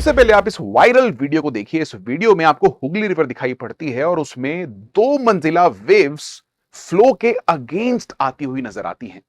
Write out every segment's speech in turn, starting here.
सबसे पहले आप इस वायरल वीडियो को देखिए। इस वीडियो में आपको हुगली रिवर दिखाई पड़ती है और उसमें 2 मंजिला वेव्स फ्लो के अगेंस्ट आती हुई नजर आती हैं।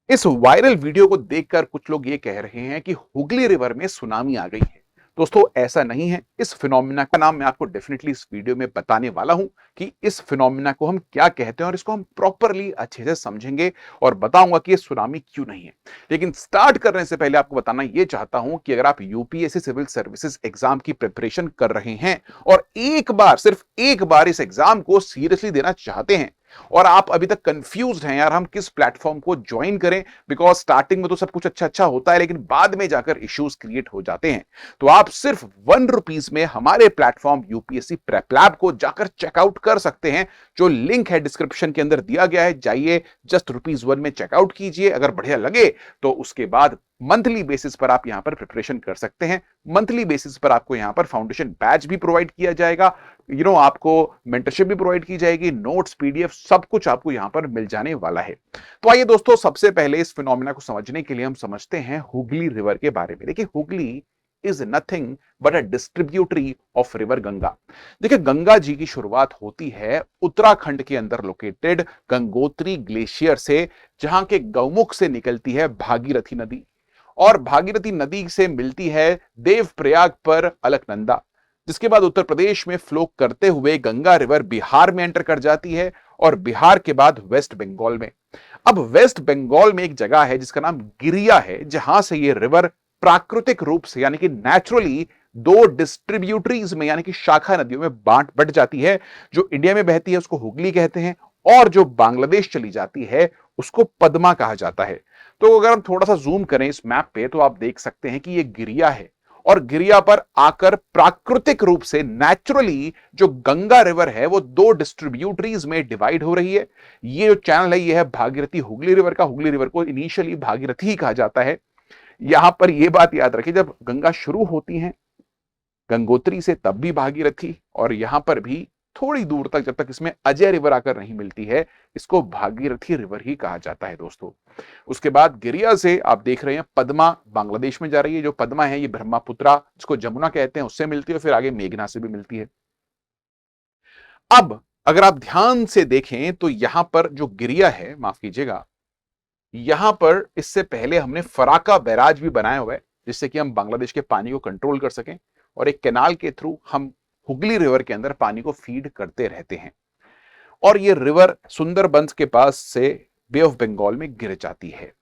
इस वायरल वीडियो को देखकर कुछ लोग ये कह रहे हैं कि हुगली रिवर में सुनामी आ गई है। दोस्तों, ऐसा नहीं है। इस फिनोमिना का नाम मैं आपको डेफिनेटली इस वीडियो में बताने वाला हूं कि इस फिनोमिना को हम क्या कहते हैं और इसको हम प्रॉपरली अच्छे से समझेंगे और बताऊंगा कि ये सुनामी क्यों नहीं है। लेकिन स्टार्ट करने से पहले आपको बताना यह चाहता हूं कि अगर आप यूपीएससी सिविल सर्विसेज एग्जाम की प्रिपरेशन कर रहे हैं और एक बार, सिर्फ एक बार इस एग्जाम को सीरियसली देना चाहते हैं और आप अभी तक कंफ्यूज्ड हैं यार हम किस प्लेटफॉर्म को ज्वाइन करें, बिकॉज स्टार्टिंग में तो सब कुछ अच्छा अच्छा होता है लेकिन बाद में जाकर इश्यूज क्रिएट हो जाते हैं, तो आप सिर्फ ₹1 में हमारे प्लेटफॉर्म यूपीएससी प्रेप लैब को जाकर चेकआउट कर सकते हैं। जो लिंक है डिस्क्रिप्शन के अंदर दिया गया है, जाइए जस्ट ₹1 में चेकआउट कीजिए। अगर बढ़िया लगे तो उसके बाद मंथली बेसिस पर आप यहां पर प्रिपरेशन कर सकते हैं। मंथली बेसिस पर आपको यहां पर फाउंडेशन बैच भी प्रोवाइड किया जाएगा, आपको मेंटरशिप भी प्रोवाइड की जाएगी, नोट्स, पीडीएफ, सब कुछ आपको यहां पर मिल जाने वाला है। तो आइए दोस्तों, सबसे पहले इस फिनोमिना को समझने के लिए हम समझते हैं हुगली रिवर के बारे में। देखिए, Hooghly is nothing but a distributary of river Ganga. देखिए, गंगा जी की शुरुआत होती है उत्तराखंड के अंदर लोकेटेड गंगोत्री ग्लेशियर से, जहां के गौमुख से निकलती है भागीरथी नदी और भागीरथी नदी से मिलती है देवप्रयाग पर अलकनंदा, जिसके बाद उत्तर प्रदेश में फ्लो करते हुए गंगा रिवर बिहार में एंटर कर जाती है और बिहार के बाद वेस्ट बंगाल में। अब वेस्ट बंगाल में एक जगह है जिसका नाम गिरिया है, जहां से ये रिवर प्राकृतिक रूप से यानी कि नेचुरली दो डिस्ट्रीब्यूटरीज में यानी कि शाखा नदियों में बट जाती है। जो इंडिया में बहती है उसको हुगली कहते हैं और जो बांग्लादेश चली जाती है उसको पद्मा कहा जाता है। तो अगर हम थोड़ा सा जूम करें इस मैप पे तो आप देख सकते हैं कि ये गिरिया है और गिरिया पर आकर प्राकृतिक रूप से नेचुरली जो गंगा रिवर है वो दो डिस्ट्रीब्यूटरीज में डिवाइड हो रही है। ये जो चैनल है ये है भागीरथी हुगली रिवर का। हुगली रिवर को इनिशियली भागीरथी ही कहा जाता है। यहां पर यह बात याद रखिए, जब गंगा शुरू होती है गंगोत्री से तब भी भागीरथी, और यहां पर भी थोड़ी दूर तक जब तक इसमें अजय रिवर आकर नहीं मिलती है इसको भागीरथी रिवर ही कहा जाता है दोस्तों। उसके बाद गिरिया से आप देख रहे हैं पद्मा बांग्लादेश में जा रही है। जो पद्मा है ये ब्रह्मपुत्रा, जिसको जमुना कहते हैं, उससे मिलती है, फिर आगे मेघना से भी मिलती है। अब अगर आप ध्यान से देखें तो यहां पर जो गिरिया है, माफ कीजिएगा, यहां पर इससे पहले हमने फराका बैराज भी बनाया हुआ है जिससे कि हम बांग्लादेश के पानी को कंट्रोल कर सकें और एक कैनाल के थ्रू हम हुगली रिवर के अंदर पानी को फीड करते रहते हैं। और ये रिवर सुंदरबंस के पास से बे ऑफ बंगाल में गिर जाती है।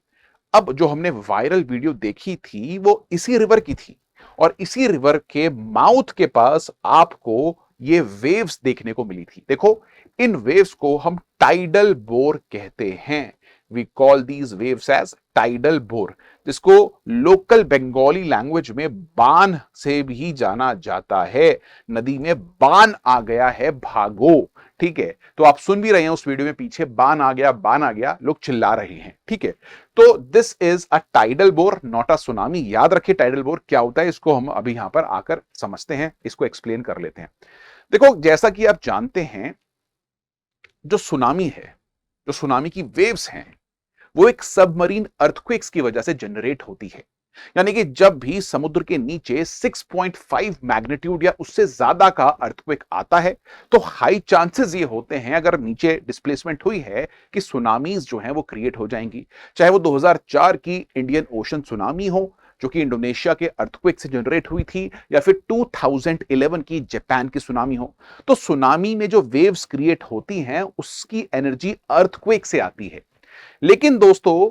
अब जो हमने वायरल वीडियो देखी थी वो इसी रिवर की थी और इसी रिवर के माउथ के पास आपको ये वेव्स देखने को मिली थी। देखो, इन वेव्स को हम टाइडल बोर कहते हैं। We call these waves as tidal bore, जिसको लोकल बंगाली लैंग्वेज में बान से भी जाना जाता है। नदी में बान आ गया है, भागो। ठीक है, तो आप सुन भी रहे हैं उस वीडियो में पीछे बान आ गया, बान आ गया, लोग चिल्ला रहे हैं। ठीक है, तो this is a tidal bore, not a tsunami. याद रखिए टाइडल बोर क्या होता है, इसको हम अभी यहां पर आकर समझते हैं, इसको एक्सप्लेन कर लेते हैं। देखो, जैसा कि आप जानते हैं, जो सुनामी है, जो सुनामी की वेव्स हैं, वो एक सबमरीन अर्थक्वेक्स की वजह से जनरेट होती है। यानी कि जब भी समुद्र के नीचे 6.5 मैग्नीट्यूड या उससे ज्यादा का अर्थक्वेक आता है तो हाई चांसेस ये होते हैं, अगर नीचे डिस्प्लेसमेंट हुई है, कि सुनामीज जो हैं वो क्रिएट हो जाएंगी। चाहे वो 2004 की इंडियन ओशन सुनामी हो जो कि इंडोनेशिया के अर्थक्वेक से जनरेट हुई थी, या फिर 2011 की जापान की सुनामी हो। तो सुनामी में जो वेव्स क्रिएट होती हैं उसकी एनर्जी अर्थक्वेक से आती है। लेकिन दोस्तों,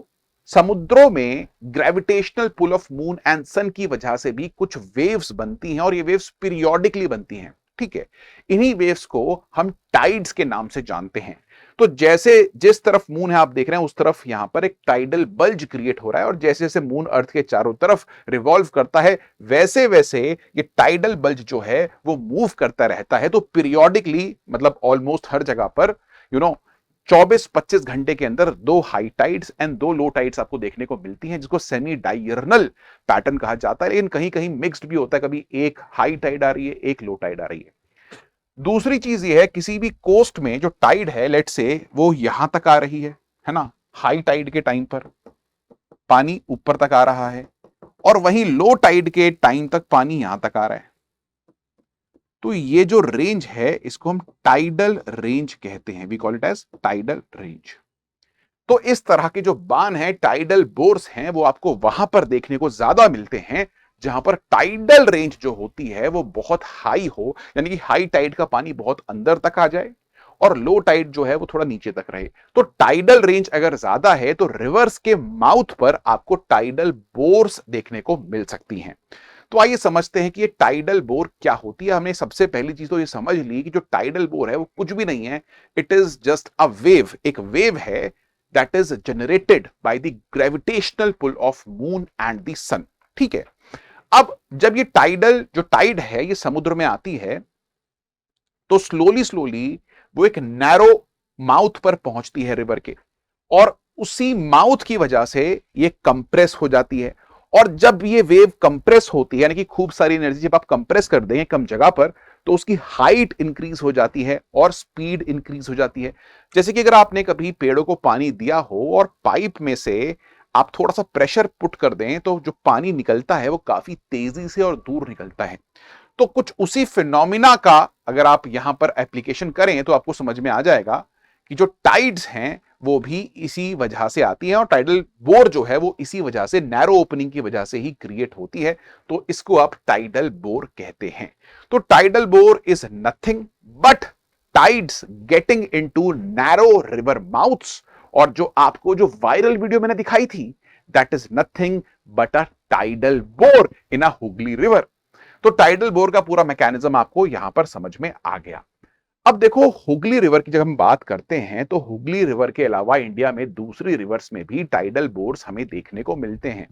समुद्रों में gravitational pull of moon and sun की वजह से भी कुछ वेव्स बनती हैं और ये वेव्स पीरियोडिकली बनती हैं। ठीक है, इन्हीं वेव्स को हम टाइड्स के नाम से जानते हैं। तो जैसे जिस तरफ मून है आप देख रहे हैं उस तरफ यहां पर एक टाइडल बल्ज क्रिएट हो रहा है और जैसे जैसे मून अर्थ के चारों तरफ रिवॉल्व करता है वैसे वैसे ये टाइडल बल्ज जो है वो मूव करता रहता है। तो पीरियोडिकली, मतलब ऑलमोस्ट हर जगह पर 24-25 घंटे के अंदर 2 high tides and 2 low tides आपको देखने को मिलती हैं, जिसको सेमी डायर्नल पैटर्न कहा जाता है। लेकिन कहीं कहीं मिक्स्ड भी होता है, कभी एक हाई टाइड आ रही है, एक लो टाइड आ रही है। दूसरी चीज ये है, किसी भी कोस्ट में जो टाइड है, लेट से वो यहां तक आ रही है ना, हाई टाइड के टाइम पर पानी ऊपर तक आ रहा है और वहीं लो टाइड के टाइम तक पानी यहां तक आ रहा है। तो ये जो रेंज है इसको हम टाइडल रेंज कहते हैं, we call it as tidal range. तो इस तरह के जो बांध हैं, टाइडल बोर्स हैं, वो आपको वहां पर देखने को ज्यादा मिलते हैं जहां पर टाइडल रेंज जो होती है वो बहुत हाई हो, यानी कि हाई टाइड का पानी बहुत अंदर तक आ जाए और लो टाइड जो है वो थोड़ा नीचे तक रहे। तो टाइडल रेंज अगर ज्यादा है तो रिवर्स के माउथ पर आपको टाइडल बोर्स देखने को मिल सकती हैं। तो आइए समझते हैं कि ये टाइडल बोर क्या होती है। हमने सबसे पहली चीज तो ये समझ ली कि जो टाइडल बोर है वो कुछ भी नहीं है, it is just a wave. एक वेव है that is generated by the gravitational pull of moon and the sun. ठीक है, अब जब ये टाइडल जो टाइड है ये समुद्र में आती है तो स्लोली स्लोली वो एक नैरो माउथ पर पहुंचती है रिवर के, और उसी माउथ की वजह से ये कंप्रेस हो जाती है। और जब ये वेव कंप्रेस होती है, यानी कि खूब सारी एनर्जी जब आप कंप्रेस कर देंगे कम जगह पर, तो उसकी हाइट इंक्रीज हो जाती है और स्पीड इंक्रीज हो जाती है। जैसे कि अगर आपने कभी पेड़ों को पानी दिया हो और पाइप में से आप थोड़ा सा प्रेशर पुट कर दें तो जो पानी निकलता है वो काफी तेजी से और दूर निकलता है। तो कुछ उसी फिनोमिना का अगर आप यहां पर एप्लीकेशन करें तो आपको समझ में आ जाएगा कि जो टाइड्स हैं वो भी इसी वजह से आती है, और टाइडल बोर जो है वो इसी वजह से, नैरो ओपनिंग की वजह से ही क्रिएट होती है। तो इसको आप टाइडल बोर कहते हैं। तो tidal bore is nothing but tides getting into narrow river mouths. और जो आपको जो वायरल वीडियो मैंने दिखाई थी, that is nothing but a tidal bore in a Hooghly river. तो टाइडल बोर का पूरा मैकेनिज्म आपको यहां पर समझ में आ गया। अब देखो, हुगली रिवर की जब हम बात करते हैं तो हुगली रिवर के अलावा इंडिया में दूसरी रिवर्स में भी टाइडल बोर्स हमें देखने को मिलते हैं।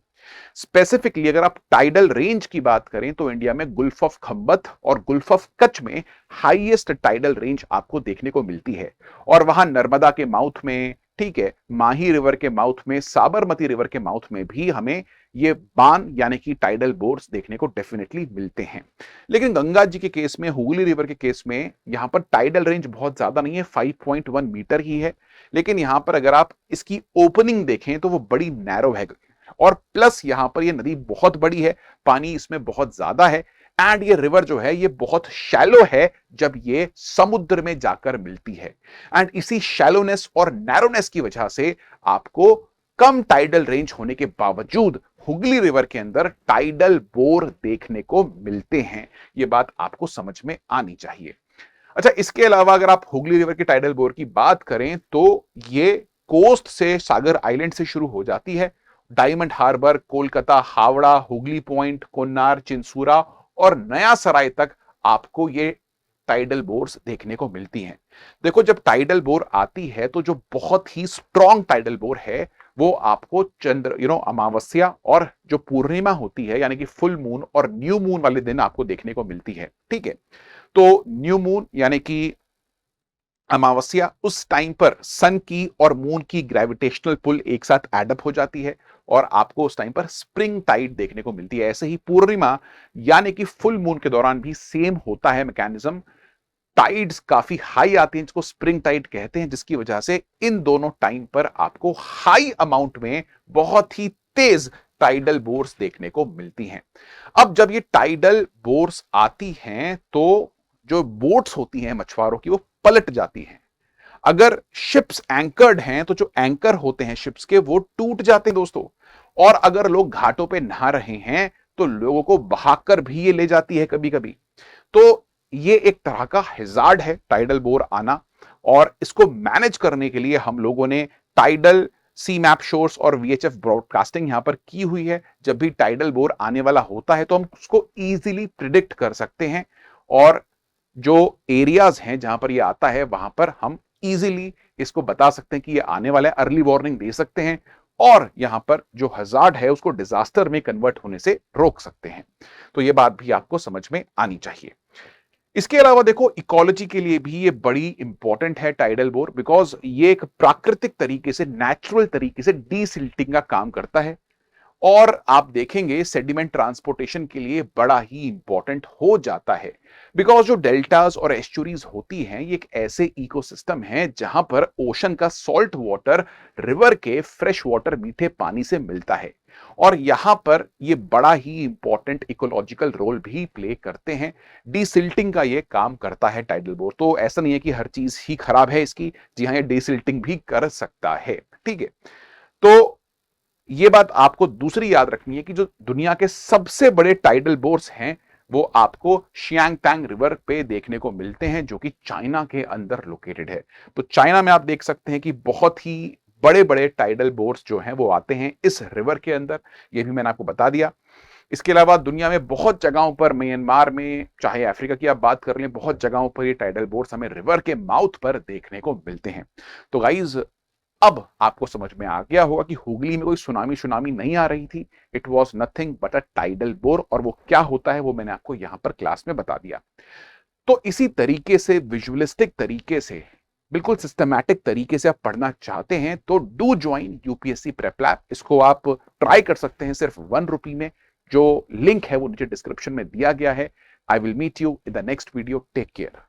स्पेसिफिकली अगर आप टाइडल रेंज की बात करें तो इंडिया में गुल्फ ऑफ खंबत और गुल्फ ऑफ कच्छ में हाईएस्ट टाइडल रेंज आपको देखने को मिलती है। और वहां नर्मदा के माउथ में, ठीक है, माही रिवर के माउथ में, साबरमती रिवर के माउथ में भी हमें ये बान यानी कि टाइडल बोर्स देखने को डेफिनेटली मिलते हैं। लेकिन गंगा जी के केस में, हुगली रिवर के केस में यहां पर टाइडल रेंज बहुत ज्यादा नहीं है, 5.1 मीटर ही है। लेकिन यहां पर अगर आप इसकी ओपनिंग देखें तो वो बड़ी नैरो है, और प्लस यहां पर ये नदी बहुत बड़ी है, पानी इसमें बहुत ज्यादा है, एंड ये रिवर जो है ये बहुत शैलो है जब ये समुद्र में जाकर मिलती है। एंड इसी शैलोनेस और नैरोनेस की वजह से आपको कम टाइडल रेंज होने के बावजूद हुगली रिवर के अंदर टाइडल बोर देखने को मिलते हैं। यह बात आपको समझ में आनी चाहिए। अच्छा, इसके अलावा अगर आप हुगली रिवर के टाइडल बोर की बात करें तो ये कोस्ट से, सागर आइलैंड से शुरू हो जाती है। Diamond harbour, Kolkata, Howrah, Hooghly point, Konnar, Chinsurah और नया सराय तक आपको ये टाइडल बोर्स देखने को मिलती हैं। देखो, जब टाइडल बोर आती है तो जो बहुत ही स्ट्रॉन्ग टाइडल बोर है वो आपको चंद्र अमावस्या और जो पूर्णिमा होती है यानी कि फुल मून और न्यू मून वाले दिन आपको देखने को मिलती है। ठीक है, तो न्यू मून यानी कि अमावस्या, उस टाइम पर सन की और मून की ग्रेविटेशनल पुल एक साथ एडअप हो जाती है और आपको उस टाइम पर स्प्रिंग टाइड देखने को मिलती है। ऐसे ही पूर्णिमा यानी कि फुल मून के दौरान भी सेम होता है मैकेनिज्म। टाइड्स काफी हाई आती हैं, जिसको स्प्रिंग टाइड कहते हैं, जिसकी वजह से इन दोनों टाइम पर आपको हाई अमाउंट में बहुत ही तेज टाइडल बोर्स देखने को मिलती हैं। अब जब ये टाइडल बोर्स आती हैं तो जो बोट्स होती हैं मछुआरों की वो पलट जाती हैं। अगर शिप्स एंकर्ड हैं तो जो एंकर होते हैं शिप्स के वो टूट जाते हैं दोस्तों। और अगर लोग घाटों पे नहा रहे हैं तो लोगों को बहाकर भी ये ले जाती है कभी कभी। तो ये एक तरह का हिजार्ड है टाइडल बोर आना, और इसको मैनेज करने के लिए हम लोगों ने टाइडल सी मैप शोर्स और वीएचएफ ब्रॉडकास्टिंग यहां पर की हुई है। जब भी टाइडल बोर आने वाला होता है तो हम उसको इजीली प्रिडिक्ट कर सकते हैं, और जो एरियाज हैं जहां पर ये आता है वहां पर हम इजीली इसको बता सकते हैं कि ये आने वाला है, अर्ली वार्निंग दे सकते हैं, और यहां पर जो हजार्ड है उसको डिजास्टर में कन्वर्ट होने से रोक सकते हैं। तो ये बात भी आपको समझ में आनी चाहिए। इसके अलावा देखो, इकोलॉजी के लिए भी ये बड़ी इंपॉर्टेंट है टाइडल बोर, बिकॉज ये एक प्राकृतिक तरीके से, नेचुरल तरीके से डीसिल्टिंग का काम करता है। और आप देखेंगे सेडिमेंट ट्रांसपोर्टेशन के लिए बड़ा ही इंपॉर्टेंट हो जाता है, बिकॉज जो डेल्टास और एस्चुरीज होती हैं ये एक ऐसे इकोसिस्टम है जहां पर ओशन का सॉल्ट वाटर रिवर के फ्रेश वाटर मीठे पानी से मिलता है, और यहां पर ये बड़ा ही इंपॉर्टेंट इकोलॉजिकल रोल भी प्ले करते हैं। डीसिल्टिंग का ये काम करता है टाइडल बोर, तो ऐसा नहीं है कि हर चीज ही खराब है इसकी, जी हाँ, ये डीसिल्टिंग भी कर सकता है। ठीक है, तो ये बात आपको दूसरी याद रखनी है कि जो दुनिया के सबसे बड़े टाइडल बोर्स हैं वो आपको शियांगतांग रिवर पे देखने को मिलते हैं, जो कि चाइना के अंदर लोकेटेड है। तो चाइना में आप देख सकते हैं कि बहुत ही बड़े बड़े टाइडल बोर्स जो हैं वो आते हैं इस रिवर के अंदर, ये भी मैंने आपको बता दिया। इसके अलावा दुनिया में बहुत जगहों पर, म्यांमार में, चाहे अफ्रीका की आप बात कर लें, बहुत जगहों पर ये टाइडल बोर्स हमें रिवर के माउथ पर देखने को मिलते हैं। तो गाइज, अब आपको समझ में आ गया होगा कि हुगली में कोई सुनामी सुनामी नहीं आ रही थी। It was nothing but a tidal bore, और वो क्या होता है वो मैंने आपको यहां पर क्लास में बता दिया। तो इसी तरीके से, विजुअलिस्टिक तरीके से, बिल्कुल सिस्टमैटिक तरीके से आप पढ़ना चाहते हैं तो do join UPSC prep lab. इसको आप ट्राई कर सकते हैं सिर्फ ₹1 में। जो लिंक है वो नीचे डिस्क्रिप्शन में दिया गया है। I will meet you in the next video. Take care.